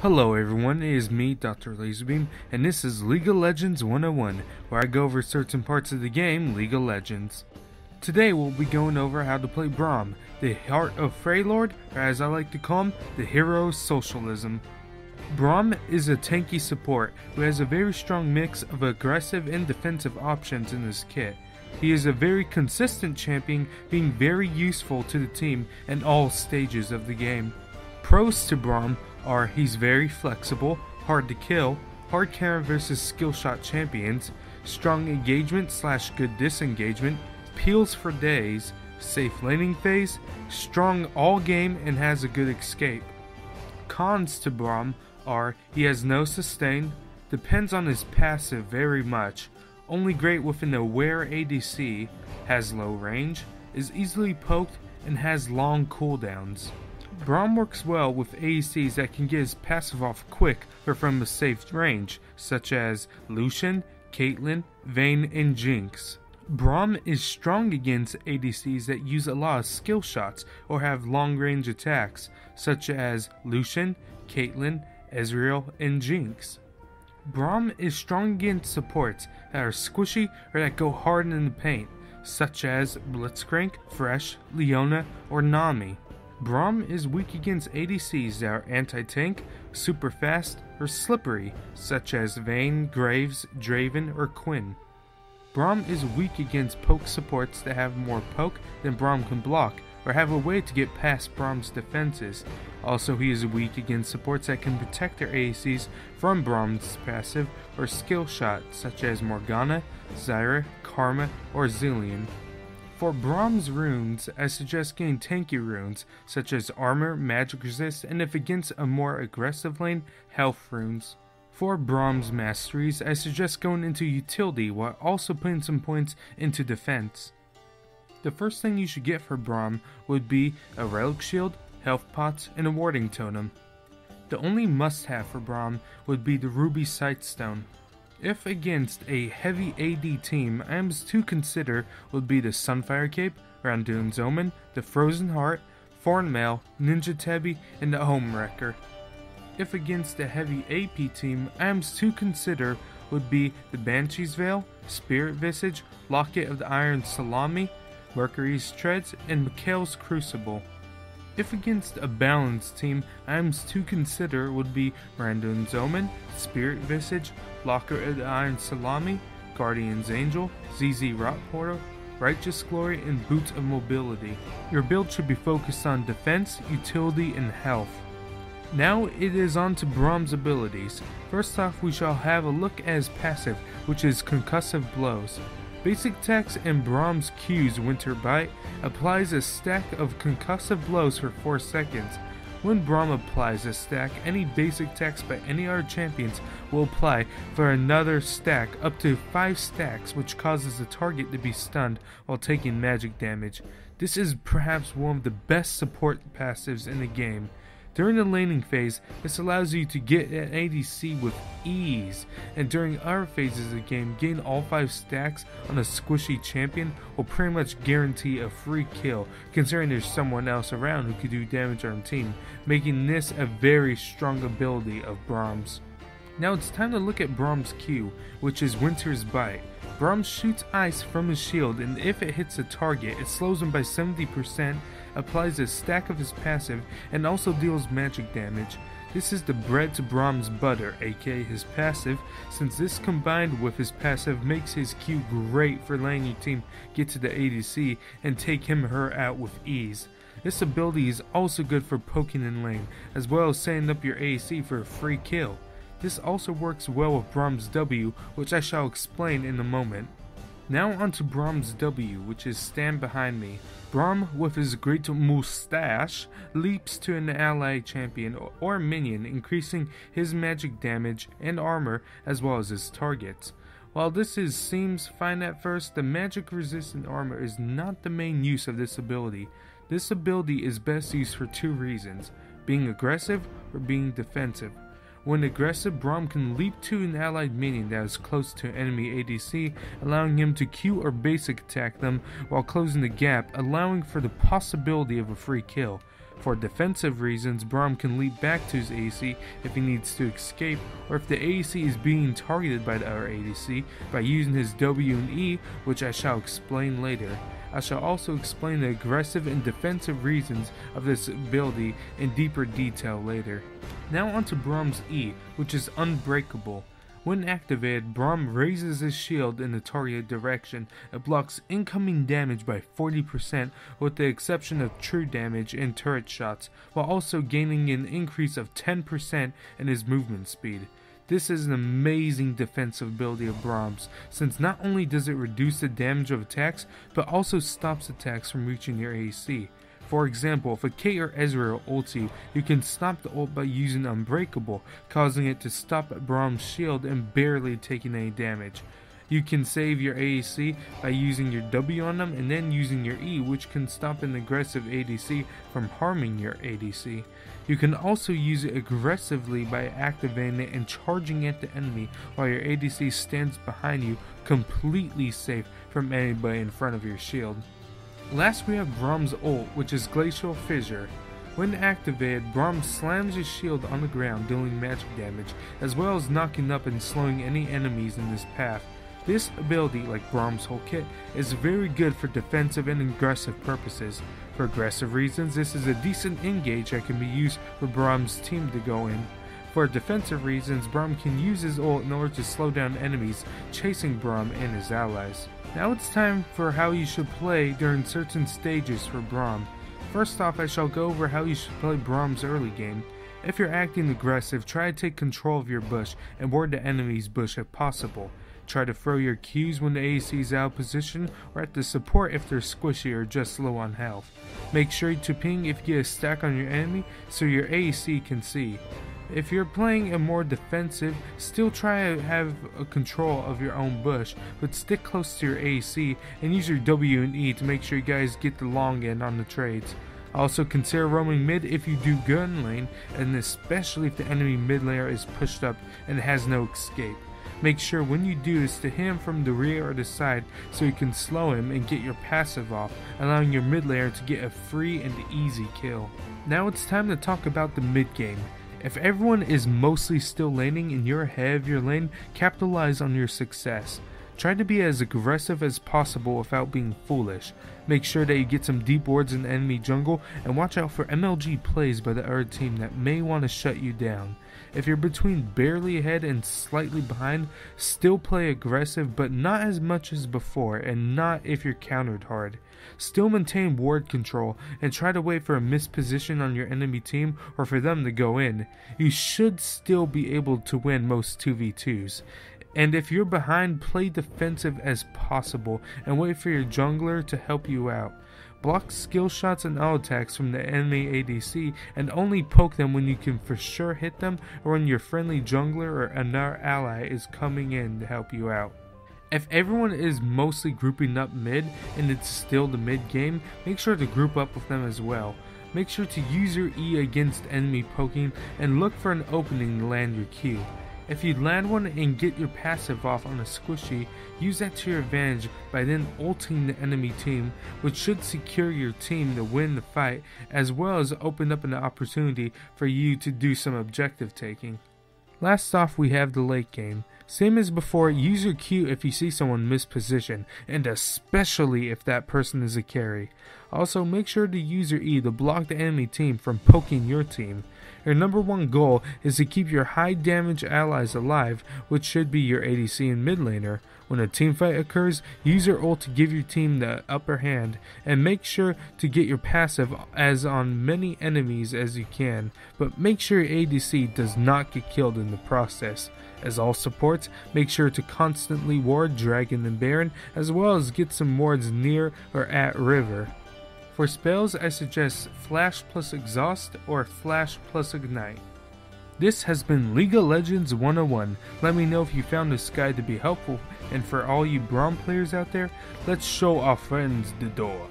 Hello everyone, it is me, Dr. Laserbeam, and this is League of Legends 101, where I go over certain parts of the game, League of Legends. Today we'll be going over how to play Braum, the Heart of Freylord, or as I like to call him, the Hero of Socialism. Braum is a tanky support who has a very strong mix of aggressive and defensive options in his kit. He is a very consistent champion, being very useful to the team in all stages of the game. Pros to Braum are he's very flexible, hard to kill, hard counter versus skill shot champions, strong engagement / good disengagement, peels for days, safe laning phase, strong all game and has a good escape. Cons to Braum are he has no sustain, depends on his passive very much, only great with an aware ADC, has low range, is easily poked, and has long cooldowns. Braum works well with ADCs that can get his passive off quick or from a safe range, such as Lucian, Caitlyn, Vayne, and Jinx. Braum is strong against ADCs that use a lot of skill shots or have long range attacks, such as Lucian, Caitlyn, Ezreal, and Jinx. Braum is strong against supports that are squishy or that go hard in the paint, such as Blitzcrank, Thresh, Leona, or Nami. Braum is weak against ADCs that are anti-tank, super fast, or slippery, such as Vayne, Graves, Draven, or Quinn. Braum is weak against poke supports that have more poke than Braum can block, or have a way to get past Braum's defenses. Also, he is weak against supports that can protect their ADCs from Braum's passive or skill shot, such as Morgana, Zyra, Karma, or Zillion. For Braum's runes, I suggest getting tanky runes, such as Armor, Magic Resist, and if against a more aggressive lane, Health runes. For Braum's masteries, I suggest going into utility while also putting some points into defense. The first thing you should get for Braum would be a Relic Shield, Health Pots, and a Warding Totem. The only must-have for Braum would be the Ruby Sightstone. If against a heavy AD team, items to consider would be the Sunfire Cape, Randuin's Omen, the Frozen Heart, Thorn Mail, Ninja Tabi, and the Home Wrecker. If against a heavy AP team, items to consider would be the Banshee's Veil, Spirit Visage, Locket of the Iron Salami, Mercury's Treads, and Mikhail's Crucible. If against a balanced team, items to consider would be Randuin's Omen, Spirit Visage, Locker of the Iron Salami, Guardian's Angel, ZZ Rot Portal, Righteous Glory, and Boots of Mobility. Your build should be focused on defense, utility, and health. Now it is on to Braum's abilities. First off, we shall have a look at his passive, which is Concussive Blows. Basic attacks and Braum's Q's Winter Bite applies a stack of concussive blows for 4 seconds. When Braum applies a stack, any basic attacks by any other champions will apply for another stack up to 5 stacks, which causes the target to be stunned while taking magic damage. This is perhaps one of the best support passives in the game. During the laning phase, this allows you to get an ADC with ease, and during other phases of the game, getting all 5 stacks on a squishy champion will pretty much guarantee a free kill, considering there's someone else around who could do damage on the team, making this a very strong ability of Braum's. Now it's time to look at Braum's Q, which is Winter's Bite. Braum shoots ice from his shield, and if it hits a target, it slows him by 70%, applies a stack of his passive, and also deals magic damage. This is the bread to Braum's butter, aka his passive, since this combined with his passive makes his Q great for letting your team get to the ADC and take him or her out with ease. This ability is also good for poking in lane, as well as setting up your ADC for a free kill. This also works well with Braum's W, which I shall explain in a moment. Now onto Braum's W, which is Stand Behind Me. Braum, with his great moustache, leaps to an ally champion or minion, increasing his magic damage and armor as well as his targets. While this seems fine at first, the magic resistant armor is not the main use of this ability. This ability is best used for 2 reasons, being aggressive or being defensive. When aggressive, Braum can leap to an allied minion that is close to enemy ADC, allowing him to Q or basic attack them while closing the gap, allowing for the possibility of a free kill. For defensive reasons, Braum can leap back to his ADC if he needs to escape, or if the ADC is being targeted by the other ADC by using his W and E, which I shall explain later. I shall also explain the aggressive and defensive reasons of this ability in deeper detail later. Now onto Braum's E, which is Unbreakable. When activated, Braum raises his shield in the target direction and blocks incoming damage by 40% with the exception of true damage and turret shots, while also gaining an increase of 10% in his movement speed. This is an amazing defensive ability of Braum's, since not only does it reduce the damage of attacks, but also stops attacks from reaching your ADC. For example, if a Kate or Ezreal ults you, you can stop the ult by using Unbreakable, causing it to stop at Braum's shield and barely taking any damage. You can save your ADC by using your W on them and then using your E, which can stop an aggressive ADC from harming your ADC. You can also use it aggressively by activating it and charging at the enemy while your ADC stands behind you, completely safe from anybody in front of your shield. Last we have Braum's ult, which is Glacial Fissure. When activated, Braum slams his shield on the ground, dealing magic damage, as well as knocking up and slowing any enemies in his path. This ability, like Braum's whole kit, is very good for defensive and aggressive purposes. For aggressive reasons, this is a decent engage that can be used for Braum's team to go in. For defensive reasons, Braum can use his ult in order to slow down enemies chasing Braum and his allies. Now it's time for how you should play during certain stages for Braum. First off, I shall go over how you should play Braum's early game. If you're acting aggressive, try to take control of your bush and ward the enemy's bush if possible. Try to throw your Qs when the ADC is out of position, or at the support if they're squishy or just low on health. Make sure to ping if you get a stack on your enemy so your ADC can see. If you're playing a more defensive, still try to have a control of your own bush, but stick close to your ADC and use your W and E to make sure you guys get the long end on the trades. Also consider roaming mid if you do good in lane, and especially if the enemy mid laner is pushed up and has no escape. Make sure when you do this to hit him from the rear or the side so you can slow him and get your passive off, allowing your mid laner to get a free and easy kill. Now it's time to talk about the mid game. If everyone is mostly still laning and you're ahead of your lane, capitalize on your success. Try to be as aggressive as possible without being foolish. Make sure that you get some deep wards in the enemy jungle and watch out for MLG plays by the other team that may want to shut you down. If you're between barely ahead and slightly behind, still play aggressive, but not as much as before, and not if you're countered hard. Still maintain ward control and try to wait for a missed position on your enemy team or for them to go in. You should still be able to win most 2v2s. And if you're behind, play defensive as possible and wait for your jungler to help you out. Block skill shots and auto attacks from the enemy ADC and only poke them when you can for sure hit them or when your friendly jungler or another ally is coming in to help you out. If everyone is mostly grouping up mid and it's still the mid game, make sure to group up with them as well. Make sure to use your E against enemy poking and look for an opening to land your Q. If you land one and get your passive off on a squishy, use that to your advantage by then ulting the enemy team, which should secure your team to win the fight, as well as open up an opportunity for you to do some objective taking. Last off, we have the late game. Same as before, use your Q if you see someone misposition, and especially if that person is a carry. Also, make sure to use your E to block the enemy team from poking your team. Your number one goal is to keep your high damage allies alive, which should be your ADC and mid laner. When a team fight occurs, use your ult to give your team the upper hand, and make sure to get your passive as on many enemies as you can, but make sure your ADC does not get killed in the process. As all supports, make sure to constantly ward Dragon and Baron, as well as get some wards near or at river. For spells, I suggest Flash plus Exhaust or Flash plus Ignite. This has been League of Legends 101. Let me know if you found this guide to be helpful, and for all you Braum players out there, let's show our friends the door.